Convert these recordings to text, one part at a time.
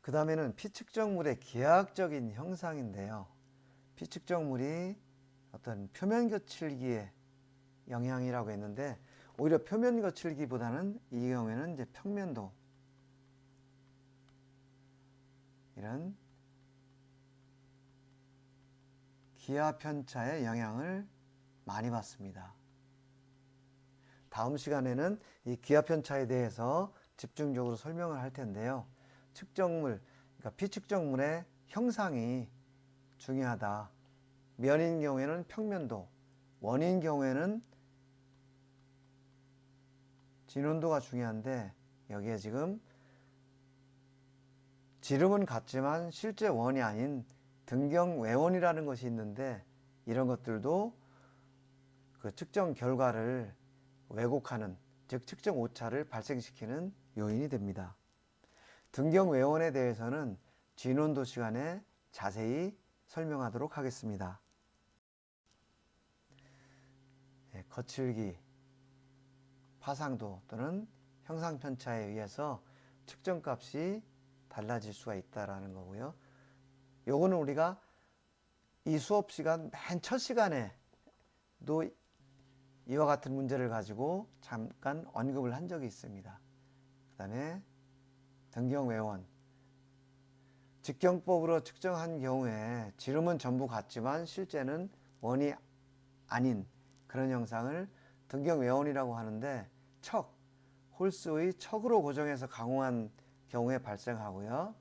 그 다음에는 피측정물의 기하학적인 형상인데요. 피측정물이 어떤 표면 거칠기의 영향이라고 했는데, 오히려 표면 거칠기보다는 이 경우에는 이제 평면도, 이런 기하 편차의 영향을 많이 받습니다. 다음 시간에는 이 기하 편차에 대해서 집중적으로 설명을 할 텐데요. 측정물, 그러니까 피측정물의 형상이 중요하다. 면인 경우에는 평면도, 원인 경우에는 진원도가 중요한데, 여기에 지금 지름은 같지만 실제 원이 아닌 등경외원이라는 것이 있는데, 이런 것들도 그 측정 결과를 왜곡하는, 즉 측정 오차를 발생시키는 요인이 됩니다. 등경외원에 대해서는 진원도 시간에 자세히 설명하도록 하겠습니다. 거칠기, 파상도 또는 형상편차에 의해서 측정값이 달라질 수가 있다는 거고요. 요거는 우리가 이 수업 시간 맨 첫 시간에도 이와 같은 문제를 가지고 잠깐 언급을 한 적이 있습니다. 그 다음에 등경외원, 직경법으로 측정한 경우에 지름은 전부 같지만 실제는 원이 아닌 그런 형상을 등경외원이라고 하는데, 척, 홀스의 척으로 고정해서 강화한 경우에 발생하고요.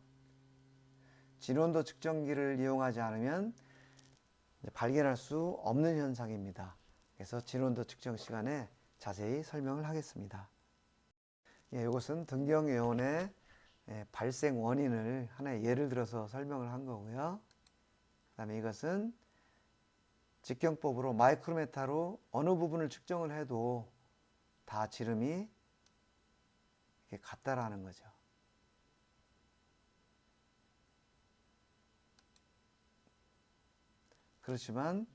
진원도 측정기를 이용하지 않으면 발견할 수 없는 현상입니다. 그래서 진원도 측정 시간에 자세히 설명을 하겠습니다. 이것은 등경외원의 발생 원인을 하나의 예를 들어서 설명을 한 거고요. 그 다음에 이것은 직경법으로 마이크로메타로 어느 부분을 측정을 해도 다 지름이 같다라는 거죠. 그렇지만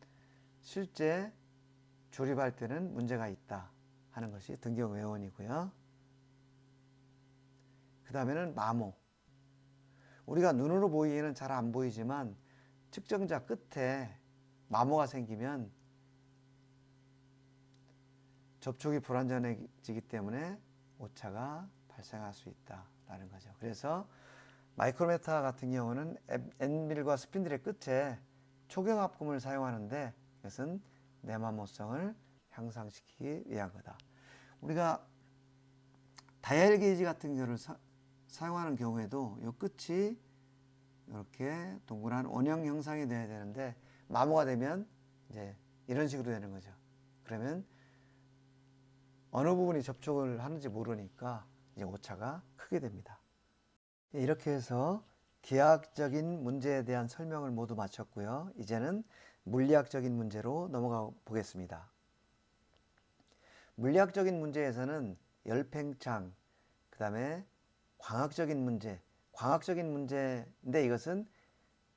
실제 조립할 때는 문제가 있다 하는 것이 등경외원이고요. 그 다음에는 마모. 우리가 눈으로 보이기에는 잘 안 보이지만 측정자 끝에 마모가 생기면 접촉이 불완전해지기 때문에 오차가 발생할 수 있다라는 거죠. 그래서 마이크로메타 같은 경우는 엔밀과 스핀들의 끝에 초경합금을 사용하는데, 이것은 내마모성을 향상시키기 위한 거다. 우리가 다이얼 게이지 같은 경우를 사용하는 경우에도 이 끝이 이렇게 동그란 원형 형상이 돼야 되는데, 마모가 되면 이제 이런 식으로 되는 거죠. 그러면 어느 부분이 접촉을 하는지 모르니까 이제 오차가 크게 됩니다. 이렇게 해서 기하학적인 문제에 대한 설명을 모두 마쳤고요. 이제는 물리학적인 문제로 넘어가 보겠습니다. 물리학적인 문제에서는 열팽창, 그 다음에 광학적인 문제인데 이것은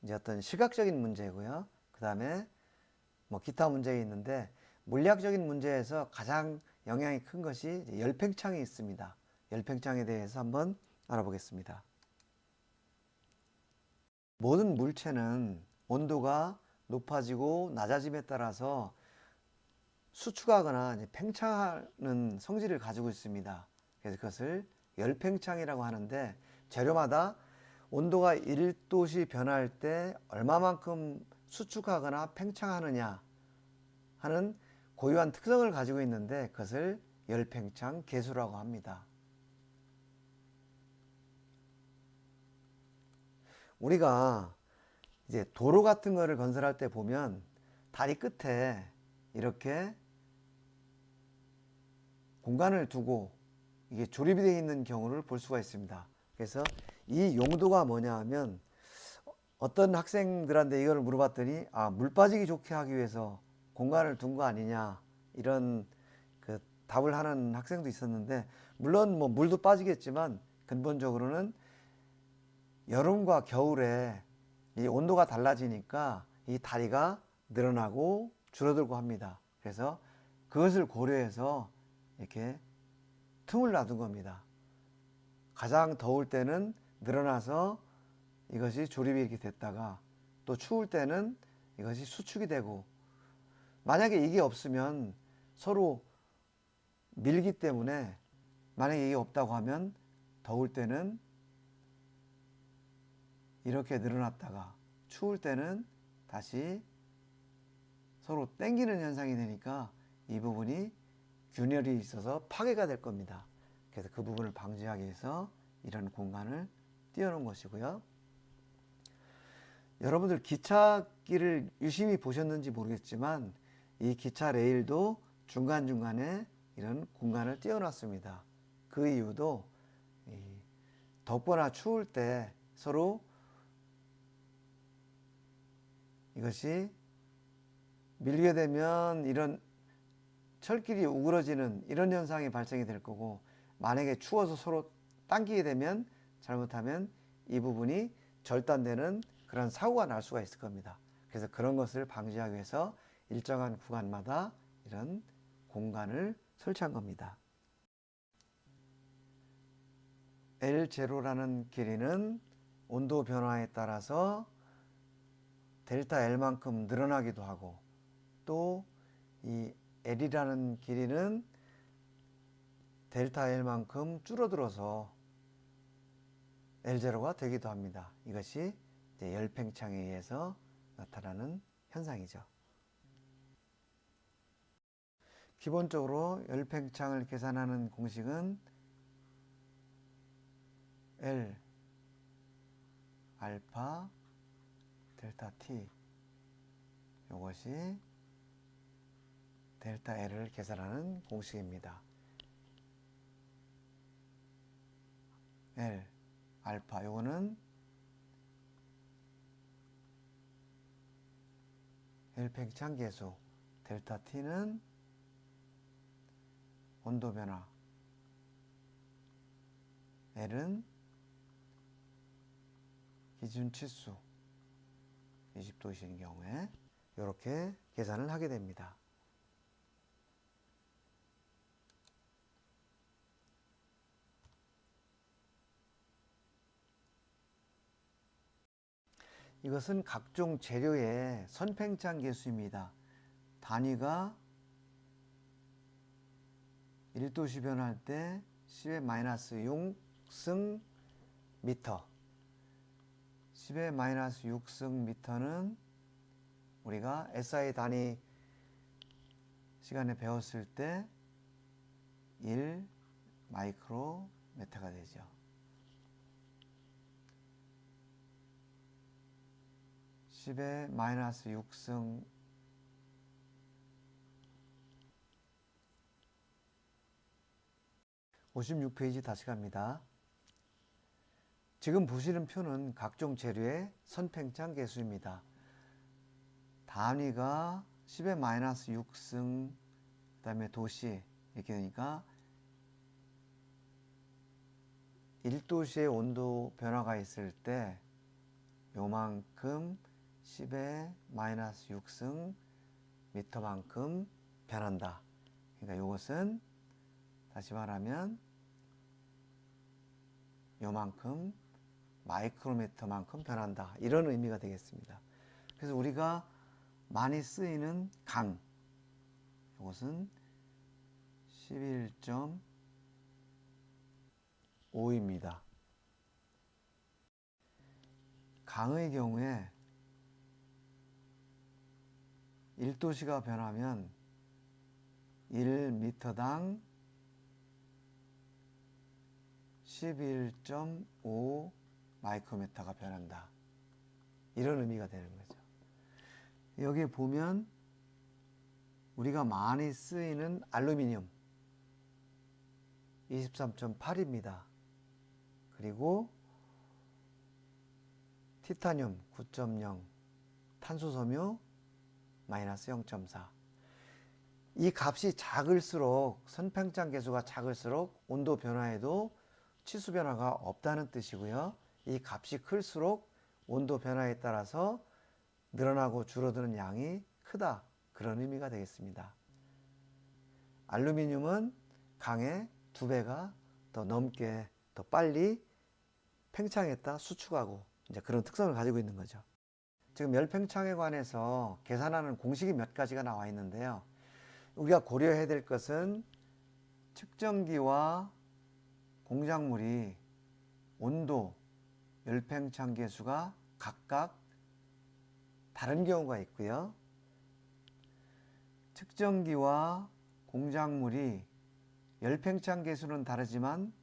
이제 어떤 시각적인 문제고요. 그 다음에 뭐 기타 문제가 있는데, 물리학적인 문제에서 가장 영향이 큰 것이 열팽창이 있습니다. 열팽창에 대해서 한번 알아보겠습니다. 모든 물체는 온도가 높아지고 낮아짐에 따라서 수축하거나 팽창하는 성질을 가지고 있습니다. 그래서 그것을 열팽창이라고 하는데, 재료마다 온도가 1도씨 변할 때 얼마만큼 수축하거나 팽창하느냐 하는 고유한 특성을 가지고 있는데, 그것을 열팽창 계수라고 합니다. 우리가 이제 도로 같은 거를 건설할 때 보면 다리 끝에 이렇게 공간을 두고 이게 조립이 되어 있는 경우를 볼 수가 있습니다. 그래서 이 용도가 뭐냐 하면, 어떤 학생들한테 이걸 물어봤더니 물 빠지기 좋게 하기 위해서 공간을 둔 거 아니냐, 이런 그 답을 하는 학생도 있었는데, 물론 뭐 물도 빠지겠지만 근본적으로는 여름과 겨울에 이 온도가 달라지니까 이 다리가 늘어나고 줄어들고 합니다. 그래서 그것을 고려해서 이렇게 틈을 놔둔 겁니다. 가장 더울 때는 늘어나서 이것이 조립이 이렇게 됐다가 또 추울 때는 이것이 수축이 되고, 만약에 이게 없으면 서로 밀기 때문에, 만약에 이게 없다고 하면 더울 때는 이렇게 늘어났다가 추울 때는 다시 서로 당기는 현상이 되니까 이 부분이 균열이 있어서 파괴가 될 겁니다. 그래서 그 부분을 방지하기 위해서 이런 공간을 띄워놓은 것이고요. 여러분들 기차길을 유심히 보셨는지 모르겠지만 이 기차 레일도 중간중간에 이런 공간을 띄워놨습니다. 그 이유도 덥거나 추울 때 서로 이것이 밀게 되면 이런 철길이 우그러지는 이런 현상이 발생이 될 거고, 만약에 추워서 서로 당기게 되면 잘못하면 이 부분이 절단되는 그런 사고가 날 수가 있을 겁니다. 그래서 그런 것을 방지하기 위해서 일정한 구간마다 이런 공간을 설치한 겁니다. L0라는 길이는 온도 변화에 따라서 델타 L만큼 늘어나기도 하고, 또 이 L이라는 길이는 델타 L만큼 줄어들어서 L0가 되기도 합니다. 이것이 이제 열팽창에 의해서 나타나는 현상이죠. 기본적으로 열팽창을 계산하는 공식은 L 알파 델타 T, 이것이 델타 L을 계산하는 공식입니다. L 알파, 요거는 열팽창 계수, 델타 T는 온도 변화, L은 기준 치수 20도이신 경우에 이렇게 계산을 하게 됩니다. 이것은 각종 재료의 선팽창 계수입니다. 단위가 1도씨 변할 때 10의 마이너스 6승 미터, 10의 마이너스 6승 미터는 우리가 SI 단위 시간에 배웠을 때 1 마이크로미터가 되죠. 10의 마이너스 6승 56페이지 다시 갑니다. 지금 보시는 표는 각종 재료의 선팽창 계수입니다. 단위가 10의 마이너스 6승, 그 다음에 도씨, 이렇게 되니까 1도씨의 온도 변화가 있을 때 요만큼 10의 마이너스 6승 미터만큼 변한다. 그러니까 이것은 다시 말하면 요만큼 마이크로미터만큼 변한다, 이런 의미가 되겠습니다. 그래서 우리가 많이 쓰이는 강, 이것은 11.5입니다. 강의 경우에 1도씨가 변하면 1m당 11.5 마이크로미터가 변한다, 이런 의미가 되는 거죠. 여기 보면 우리가 많이 쓰이는 알루미늄 23.8입니다. 그리고 티타늄 9.0, 탄소섬유 마이너스 0.4. 이 값이 작을수록, 선팽창 계수가 작을수록 온도 변화에도 치수 변화가 없다는 뜻이고요. 이 값이 클수록 온도 변화에 따라서 늘어나고 줄어드는 양이 크다, 그런 의미가 되겠습니다. 알루미늄은 강의 2배가 더 넘게, 더 빨리 팽창했다 수축하고 이제 그런 특성을 가지고 있는 거죠. 지금 열팽창에 관해서 계산하는 공식이 몇 가지가 나와 있는데요. 우리가 고려해야 될 것은 측정기와 공작물이 온도, 열팽창 계수가 각각 다른 경우가 있고요. 측정기와 공작물이 열팽창 계수는 다르지만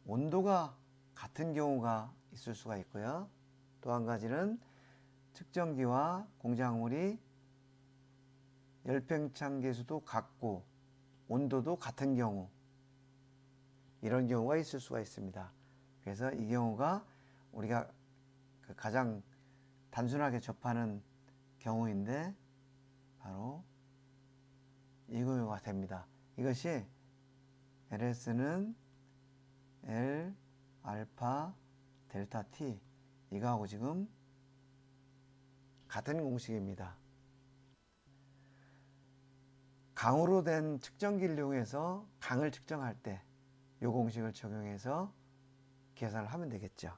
온도가 같은 경우가 있을 수가 있고요. 또 한 가지는 측정기와 공작물이 열팽창 계수도 같고 온도도 같은 경우, 이런 경우가 있을 수가 있습니다. 그래서 이 경우가 우리가 가장 단순하게 접하는 경우인데 바로 이 경우가 됩니다. 이것이 LS는 L 알파 델타 T, 이거하고 지금 같은 공식입니다. 강으로 된 측정기를 이용해서 강을 측정할 때 이 공식을 적용해서 계산을 하면 되겠죠.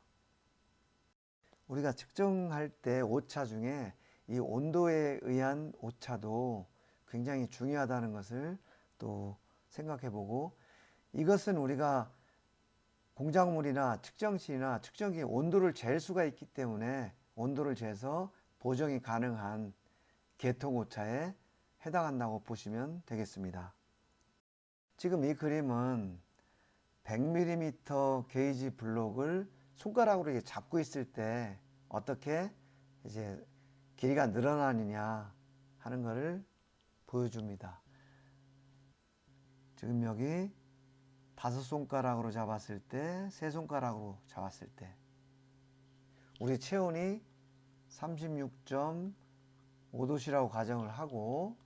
우리가 측정할 때 오차 중에 이 온도에 의한 오차도 굉장히 중요하다는 것을 또 생각해 보고, 이것은 우리가 공작물이나 측정실이나 측정기의 온도를 잴 수가 있기 때문에 온도를 재서 보정이 가능한 계통 오차에 해당한다고 보시면 되겠습니다. 지금 이 그림은 100mm 게이지 블록을 손가락으로 이렇게 잡고 있을 때 어떻게 이제 길이가 늘어나느냐 하는 것을 보여줍니다. 지금 여기 5손가락으로 잡았을 때, 3손가락으로 잡았을 때 우리 체온이 36.5도씨라고 가정을 하고,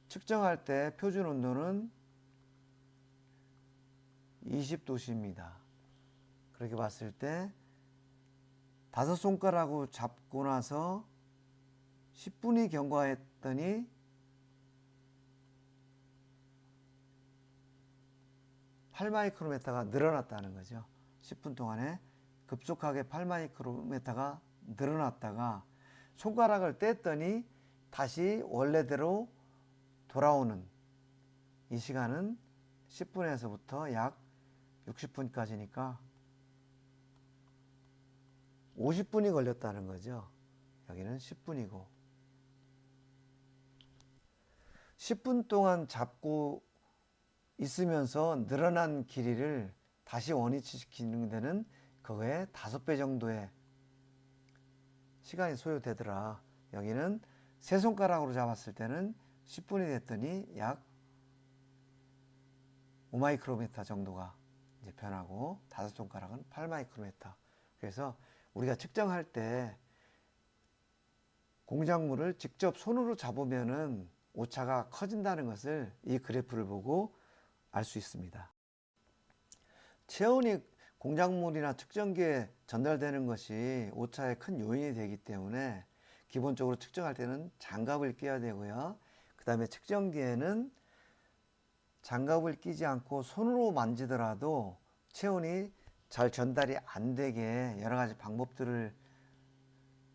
측정할 때 표준 온도는 20도씨입니다. 그렇게 봤을 때 5손가락으로 잡고 나서 10분이 경과했더니 (8마이크로미터가) 늘어났다는 거죠. 10분 동안에 급속하게 8마이크로미터가 늘어났다가 손가락을 뗐더니 다시 원래대로 돌아오는 이 시간은 10분에서부터 약 60분까지니까 50분이 걸렸다는 거죠. 여기는 10분이고 10분 동안 잡고 있으면서 늘어난 길이를 다시 원위치시키는 데는 그거의 5배 정도의 시간이 소요되더라. 여기는 3손가락으로 잡았을 때는 10분이 됐더니 약 5마이크로미터 정도가 이제 변하고 5손가락은 8마이크로미터. 그래서 우리가 측정할 때 공작물을 직접 손으로 잡으면은 오차가 커진다는 것을 이 그래프를 보고 알 수 있습니다. 체온이 공작물이나 측정기에 전달되는 것이 오차의 큰 요인이 되기 때문에 기본적으로 측정할 때는 장갑을 끼워야 되고요. 그 다음에 측정기에는 장갑을 끼지 않고 손으로 만지더라도 체온이 잘 전달이 안 되게 여러 가지 방법들을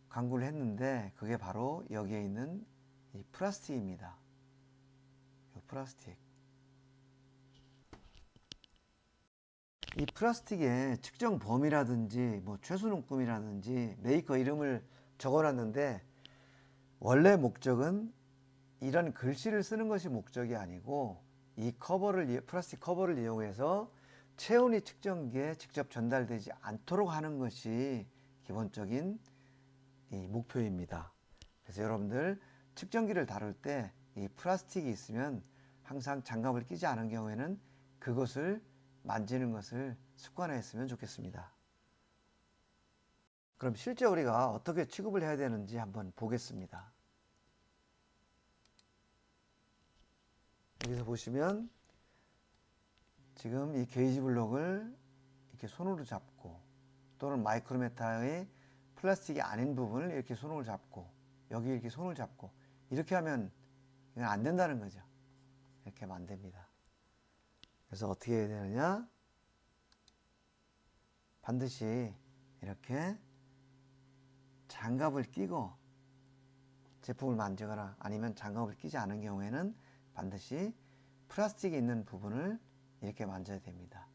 강구를 했는데, 그게 바로 여기에 있는 이 플라스틱입니다. 이 플라스틱. 이 플라스틱에 측정 범위라든지 뭐 최소눈금이라든지 메이커 이름을 적어놨는데, 원래 목적은 이런 글씨를 쓰는 것이 목적이 아니고 이 커버를, 플라스틱 커버를 이용해서 체온이 측정기에 직접 전달되지 않도록 하는 것이 기본적인 이 목표입니다. 그래서 여러분들 측정기를 다룰 때 이 플라스틱이 있으면 항상 장갑을 끼지 않은 경우에는 그것을 만지는 것을 습관화했으면 좋겠습니다. 그럼 실제 우리가 어떻게 취급을 해야 되는지 한번 보겠습니다. 여기서 보시면 지금 이 게이지 블록을 이렇게 손으로 잡고, 또는 마이크로미터의 플라스틱이 아닌 부분을 이렇게 손으로 잡고, 여기 이렇게 손을 잡고, 이렇게 하면 이건 안 된다는 거죠. 이렇게 하면 안 됩니다. 그래서 어떻게 해야 되느냐? 반드시 이렇게 장갑을 끼고 제품을 만지거나 아니면 장갑을 끼지 않은 경우에는 반드시 플라스틱이 있는 부분을 이렇게 만져야 됩니다.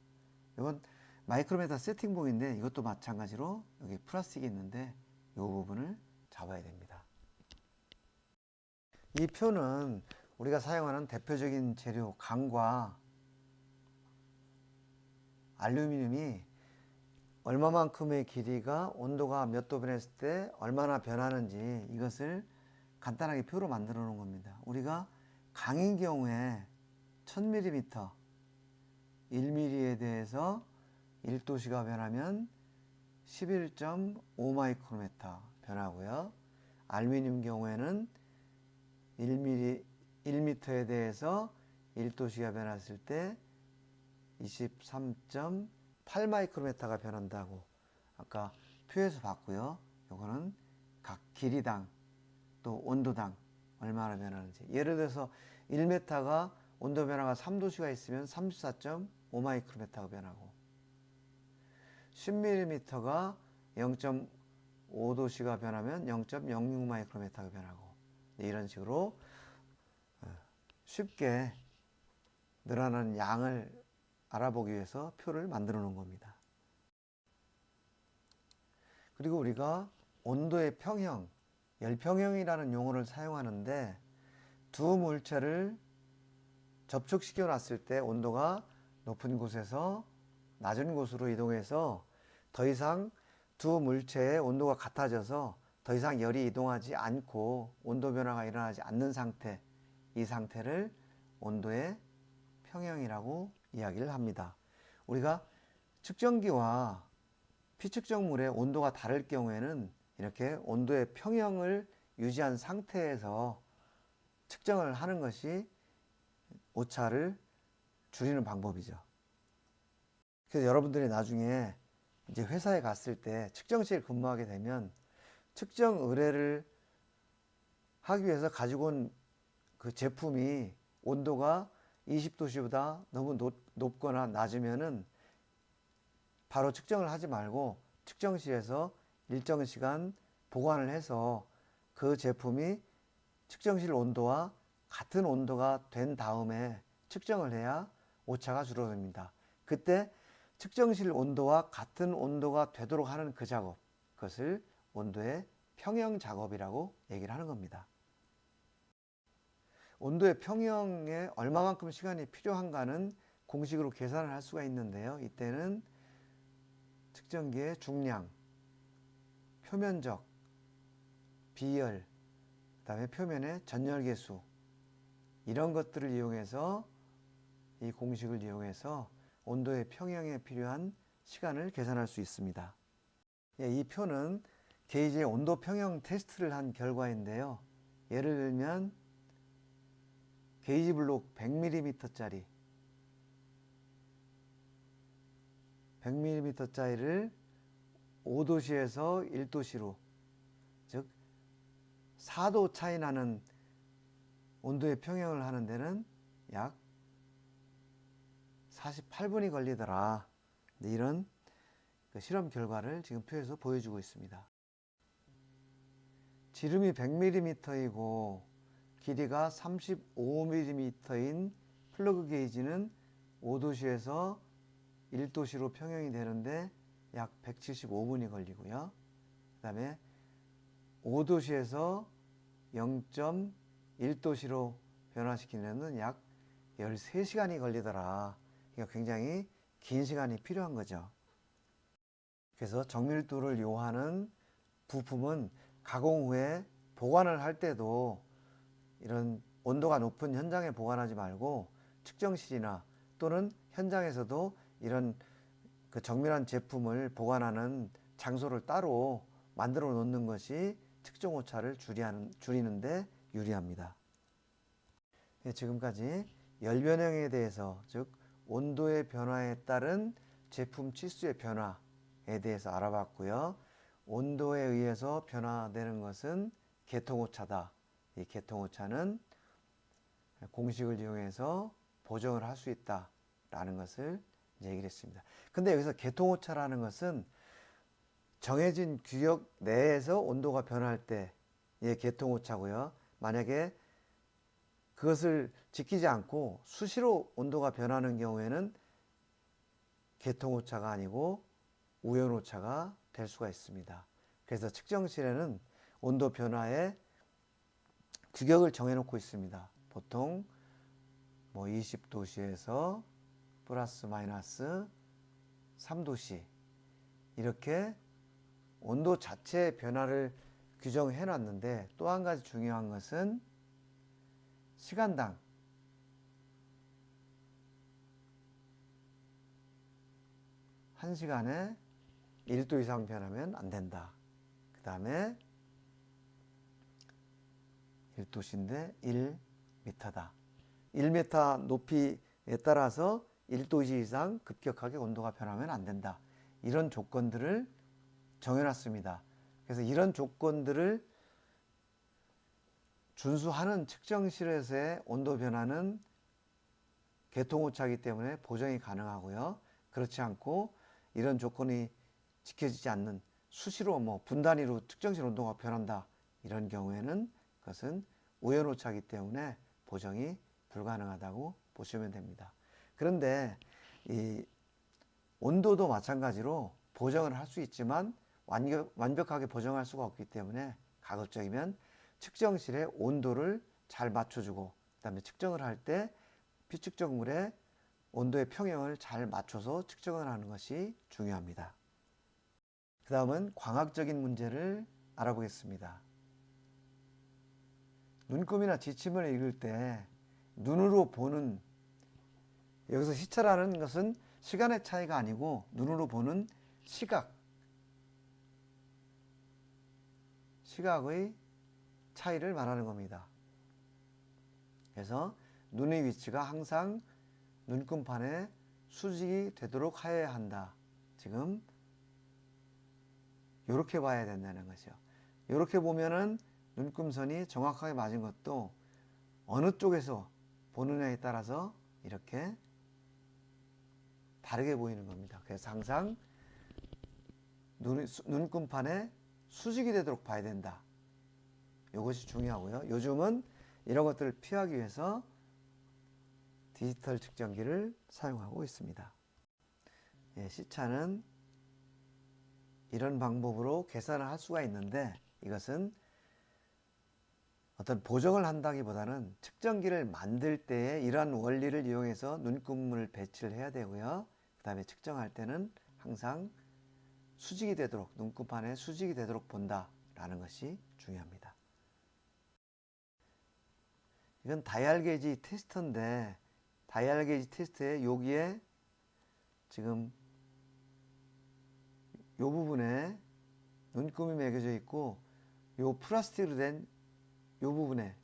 이건 마이크로메타 세팅봉인데 이것도 마찬가지로 여기 플라스틱이 있는데 이 부분을 잡아야 됩니다. 이 표는 우리가 사용하는 대표적인 재료 강과 알루미늄이 얼마만큼의 길이가 온도가 몇 도 변했을 때 얼마나 변하는지 이것을 간단하게 표로 만들어 놓은 겁니다. 우리가 강인 경우에 1000mm, 1mm에 대해서 1도씨가 변하면 11.5 마이크로메타 변하고요. 알루미늄 경우에는 1m에 대해서 1도씨가 변했을 때 23.8 마이크로메타가 변한다고 아까 표에서 봤고요. 이거는 각 길이당 또 온도당 얼마나 변하는지. 예를 들어서 1m가 온도 변화가 3도씨가 있으면 34.5 마이크로메타가 변하고 10mm가 0.5도씨가 변하면 0.06 마이크로메타가 변하고 이런 식으로 쉽게 늘어나는 양을 알아보기 위해서 표를 만들어 놓은 겁니다. 그리고 우리가 온도의 평형, 열평형이라는 용어를 사용하는데 두 물체를 접촉시켜 놨을 때 온도가 높은 곳에서 낮은 곳으로 이동해서 더 이상 두 물체의 온도가 같아져서 더 이상 열이 이동하지 않고 온도 변화가 일어나지 않는 상태, 이 상태를 온도의 평형이라고 이야기를 합니다. 우리가 측정기와 피측정물의 온도가 다를 경우에는 이렇게 온도의 평형을 유지한 상태에서 측정을 하는 것이 오차를 줄이는 방법이죠. 그래서 여러분들이 나중에 이제 회사에 갔을 때 측정실 근무하게 되면 측정 의뢰를 하기 위해서 가지고 온 그 제품이 온도가 20도씨보다 너무 높거나 낮으면은 바로 측정을 하지 말고 측정실에서 일정 시간 보관을 해서 그 제품이 측정실 온도와 같은 온도가 된 다음에 측정을 해야 오차가 줄어듭니다. 그때 측정실 온도와 같은 온도가 되도록 하는 그 작업, 그것을 온도의 평형 작업이라고 얘기를 하는 겁니다. 온도의 평형에 얼마만큼 시간이 필요한가는 공식으로 계산을 할 수가 있는데요. 이때는 측정기의 중량, 표면적, 비열, 그 다음에 표면의 전열계수 이런 것들을 이용해서 이 공식을 이용해서 온도의 평형에 필요한 시간을 계산할 수 있습니다. 이 표는 게이지의 온도 평형 테스트를 한 결과인데요. 예를 들면 게이지 블록 100mm짜리 100mm짜리를 5도씨에서 1도씨로 즉 4도 차이 나는 온도의 평형을 하는 데는 약 48분이 걸리더라. 이런 실험 결과를 지금 표에서 보여주고 있습니다. 지름이 100mm이고 길이가 35mm인 플러그 게이지는 5도씨에서 1도씨로 평형이 되는데 약 175분이 걸리고요. 그 다음에 5도씨에서 0.1도씨로 변화시키려면 약 13시간이 걸리더라. 그러니까 굉장히 긴 시간이 필요한 거죠. 그래서 정밀도를 요하는 부품은 가공 후에 보관을 할 때도 이런 온도가 높은 현장에 보관하지 말고 측정실이나 또는 현장에서도 이런 그 정밀한 제품을 보관하는 장소를 따로 만들어 놓는 것이 측정 오차를 줄이는데 유리합니다. 지금까지 열 변형에 대해서 즉 온도의 변화에 따른 제품 치수의 변화에 대해서 알아봤고요. 온도에 의해서 변화되는 것은 계통오차다. 이 계통오차는 공식을 이용해서 보정을 할 수 있다라는 것을 이제 얘기를 했습니다. 근데 여기서 계통오차라는 것은 정해진 규격 내에서 온도가 변할 때의 계통오차고요. 만약에 그것을 지키지 않고 수시로 온도가 변하는 경우에는 계통오차가 아니고 우연오차가 될 수가 있습니다. 그래서 측정실에는 온도 변화의 규격을 정해놓고 있습니다. 보통 뭐 20도씨에서 플러스 마이너스 3도씨 이렇게 온도 자체의 변화를 규정해 놨는데, 또 한 가지 중요한 것은 시간당 한 시간에 1도 이상 변하면 안 된다. 그 다음에 1도씨인데 1m다. 1m 높이에 따라서 1도씨 이상 급격하게 온도가 변하면 안 된다. 이런 조건들을 정해놨습니다. 그래서 이런 조건들을 준수하는 측정실에서의 온도 변화는 계통오차이기 때문에 보정이 가능하고요. 그렇지 않고 이런 조건이 지켜지지 않는 수시로 뭐 분 단위로 측정실 온도가 변한다, 이런 경우에는 그것은 우연오차이기 때문에 보정이 불가능하다고 보시면 됩니다. 그런데 이 온도도 마찬가지로 보정을 할 수 있지만 완벽하게 보정할 수가 없기 때문에 가급적이면 측정실의 온도를 잘 맞춰주고, 그 다음에 측정을 할 때 피측정물의 온도의 평형을 잘 맞춰서 측정을 하는 것이 중요합니다. 그 다음은 광학적인 문제를 알아보겠습니다. 눈금이나 지침을 읽을 때 눈으로 보는, 여기서 시차라는 것은 시간의 차이가 아니고 눈으로 보는 시각의 차이를 말하는 겁니다. 그래서 눈의 위치가 항상 눈금판에 수직이 되도록 하여야 한다. 지금 이렇게 봐야 된다는 거죠. 이렇게 보면은 눈금선이 정확하게 맞은 것도 어느 쪽에서 보느냐에 따라서 이렇게 다르게 보이는 겁니다. 그래서 항상 눈금판에 수직이 되도록 봐야 된다. 이것이 중요하고요. 요즘은 이런 것들을 피하기 위해서 디지털 측정기를 사용하고 있습니다. 예, 시차는 이런 방법으로 계산을 할 수가 있는데, 이것은 어떤 보정을 한다기보다는 측정기를 만들 때에 이러한 원리를 이용해서 눈금을 배치를 해야 되고요. 그 다음에 측정할 때는 항상 수직이 되도록, 눈금판에 수직이 되도록 본다라는 것이 중요합니다. 이건 다이얼 게이지 테스터인데, 다이얼 게이지 테스트에 여기에 지금 이 부분에 눈금이 매겨져 있고, 이 플라스틱으로 된 이 부분에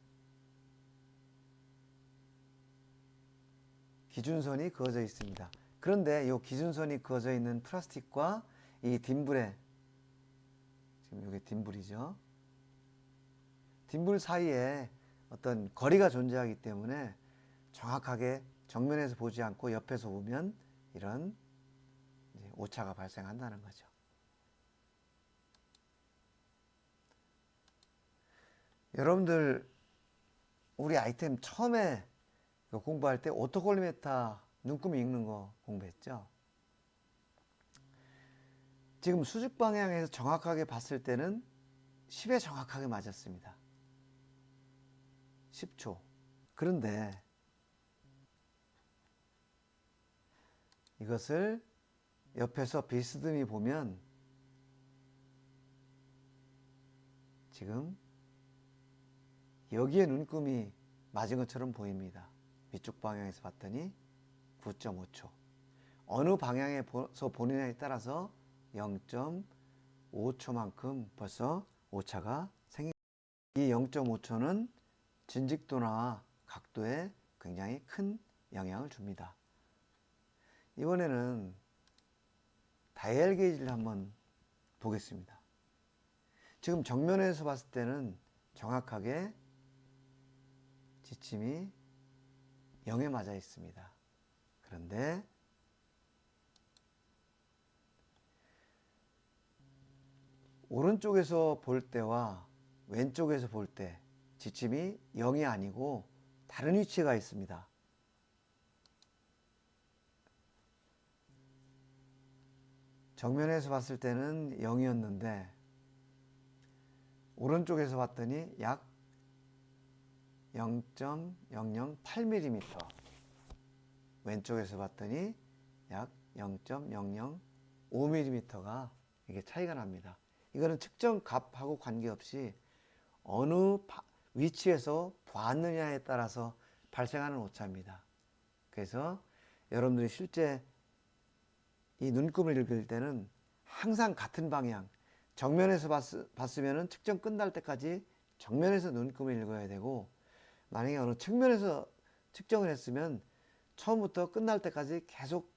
기준선이 그어져 있습니다. 그런데 이 기준선이 그어져 있는 플라스틱과 이 딤불에, 지금 이게 딤불이죠. 딤불 사이에 어떤 거리가 존재하기 때문에 정확하게 정면에서 보지 않고 옆에서 보면 이런 오차가 발생한다는 거죠. 여러분들 우리 아이템 처음에 공부할 때 오토콜리메타 눈금이 읽는 거 공부했죠. 지금 수직 방향에서 정확하게 봤을 때는 10에 정확하게 맞았습니다. 10초. 그런데 이것을 옆에서 비스듬히 보면 지금 여기에 눈금이 맞은 것처럼 보입니다. 위쪽 방향에서 봤더니 9.5초. 어느 방향에서 보느냐에 따라서 0.5초만큼 벌써 오차가 생깁니다. 이 0.5초는 진직도나 각도에 굉장히 큰 영향을 줍니다. 이번에는 다이얼 게이지를 한번 보겠습니다. 지금 정면에서 봤을 때는 정확하게 지침이 0에 맞아 있습니다. 그런데 오른쪽에서 볼 때와 왼쪽에서 볼 때 지침이 0이 아니고 다른 위치가 있습니다. 정면에서 봤을 때는 0이었는데 오른쪽에서 봤더니 약 0.008mm, 왼쪽에서 봤더니 약 0.005mm가 이게 차이가 납니다. 이거는 측정 값하고 관계없이 어느 위치에서 보았느냐에 따라서 발생하는 오차입니다. 그래서 여러분들이 실제 이 눈금을 읽을 때는 항상 같은 방향, 정면에서 봤으면 측정 끝날 때까지 정면에서 눈금을 읽어야 되고, 만약에 어느 측면에서 측정을 했으면 처음부터 끝날 때까지 계속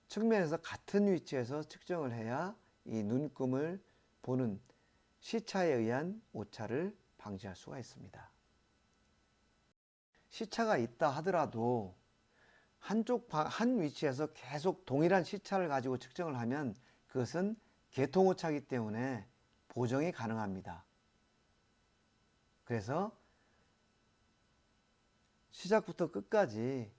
측면에서 같은 위치에서 측정을 해야 이 눈금을 보는 시차에 의한 오차를 방지할 수가 있습니다. 시차가 있다 하더라도 한 위치에서 계속 동일한 시차를 가지고 측정을 하면 그것은 계통오차이기 때문에 보정이 가능합니다. 그래서 시작부터 끝까지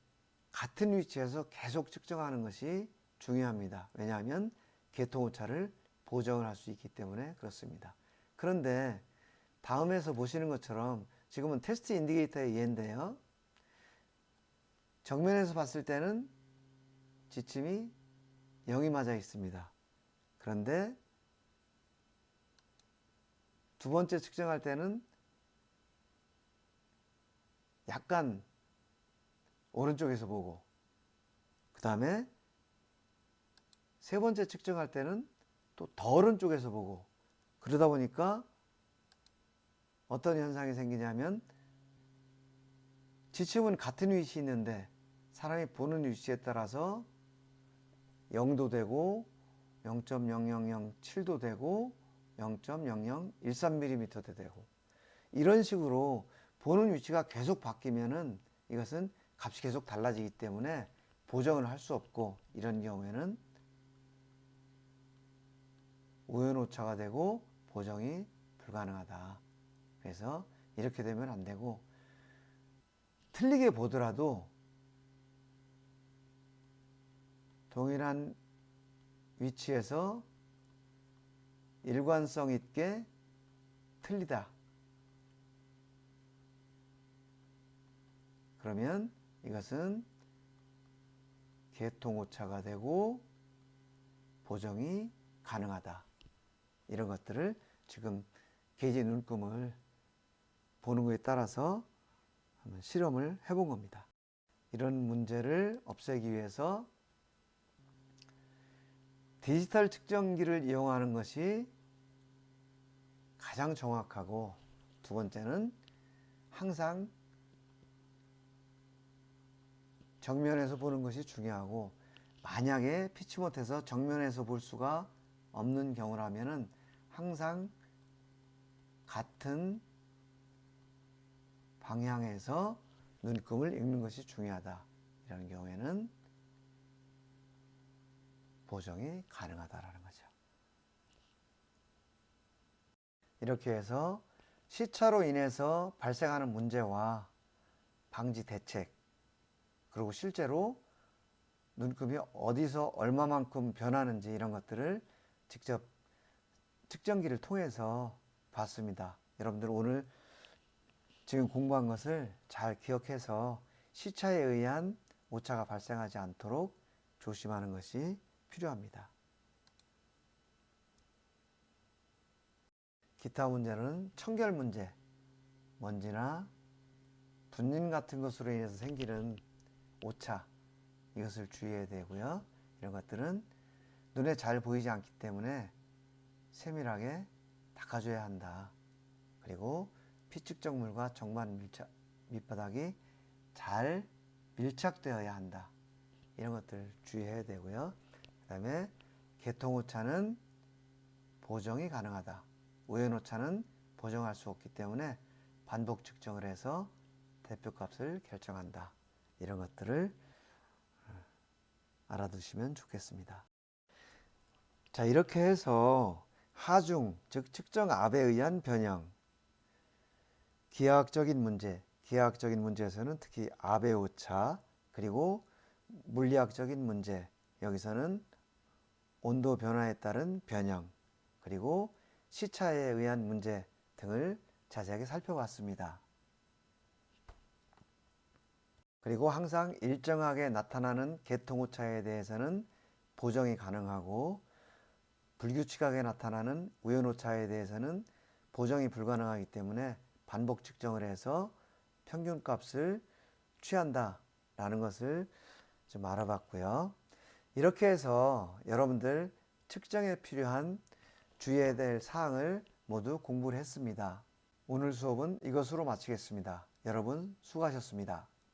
같은 위치에서 계속 측정하는 것이 중요합니다. 왜냐하면 계통오차를 보정을 할 수 있기 때문에 그렇습니다. 그런데 다음에서 보시는 것처럼 지금은 테스트 인디케이터의 예인데요. 정면에서 봤을 때는 지침이 0이 맞아 있습니다. 그런데 두 번째 측정할 때는 약간 오른쪽에서 보고, 그 다음에 세 번째 측정할 때는 또 더 오른쪽에서 보고, 그러다 보니까 어떤 현상이 생기냐면 지침은 같은 위치에 있는데 사람이 보는 위치에 따라서 0도 되고 0.0007도 되고 0.0013mm도 되고, 이런 식으로 보는 위치가 계속 바뀌면은 이것은 값이 계속 달라지기 때문에 보정을 할 수 없고, 이런 경우에는 우연오차가 되고 보정이 불가능하다. 그래서 이렇게 되면 안 되고, 틀리게 보더라도 동일한 위치에서 일관성 있게 틀리다. 그러면 이것은 계통오차가 되고 보정이 가능하다. 이런 것들을 지금 게이지 눈금을 보는 것에 따라서 한번 실험을 해본 겁니다. 이런 문제를 없애기 위해서 디지털 측정기를 이용하는 것이 가장 정확하고, 두 번째는 항상 정면에서 보는 것이 중요하고, 만약에 피치 못해서 정면에서 볼 수가 없는 경우라면은 항상 같은 방향에서 눈금을 읽는 것이 중요하다. 이런 경우에는 보정이 가능하다라는 거죠. 이렇게 해서 시차로 인해서 발생하는 문제와 방지 대책, 그리고 실제로 눈금이 어디서 얼마만큼 변하는지 이런 것들을 직접 측정기를 통해서 봤습니다. 여러분들 오늘 지금 공부한 것을 잘 기억해서 시차에 의한 오차가 발생하지 않도록 조심하는 것이 필요합니다. 기타 문제는 청결 문제, 먼지나 분진 같은 것으로 인해서 생기는 오차, 이것을 주의해야 되고요. 이런 것들은 눈에 잘 보이지 않기 때문에 세밀하게 닦아줘야 한다. 그리고 피측정물과 정말 밑바닥이 잘 밀착되어야 한다. 이런 것들 주의해야 되고요. 그 다음에 계통오차는 보정이 가능하다. 우연오차는 보정할 수 없기 때문에 반복 측정을 해서 대표값을 결정한다. 이런 것들을 알아두시면 좋겠습니다. 자, 이렇게 해서 하중, 즉 측정 압에 의한 변형, 기하학적인 문제, 기하학적인 문제에서는 특히 압의 오차, 그리고 물리학적인 문제, 여기서는 온도 변화에 따른 변형, 그리고 시차에 의한 문제 등을 자세하게 살펴봤습니다. 그리고 항상 일정하게 나타나는 계통오차에 대해서는 보정이 가능하고, 불규칙하게 나타나는 우연오차에 대해서는 보정이 불가능하기 때문에 반복 측정을 해서 평균값을 취한다라는 것을 좀 알아봤고요. 이렇게 해서 여러분들 측정에 필요한 주의해야 될 사항을 모두 공부를 했습니다. 오늘 수업은 이것으로 마치겠습니다. 여러분 수고하셨습니다.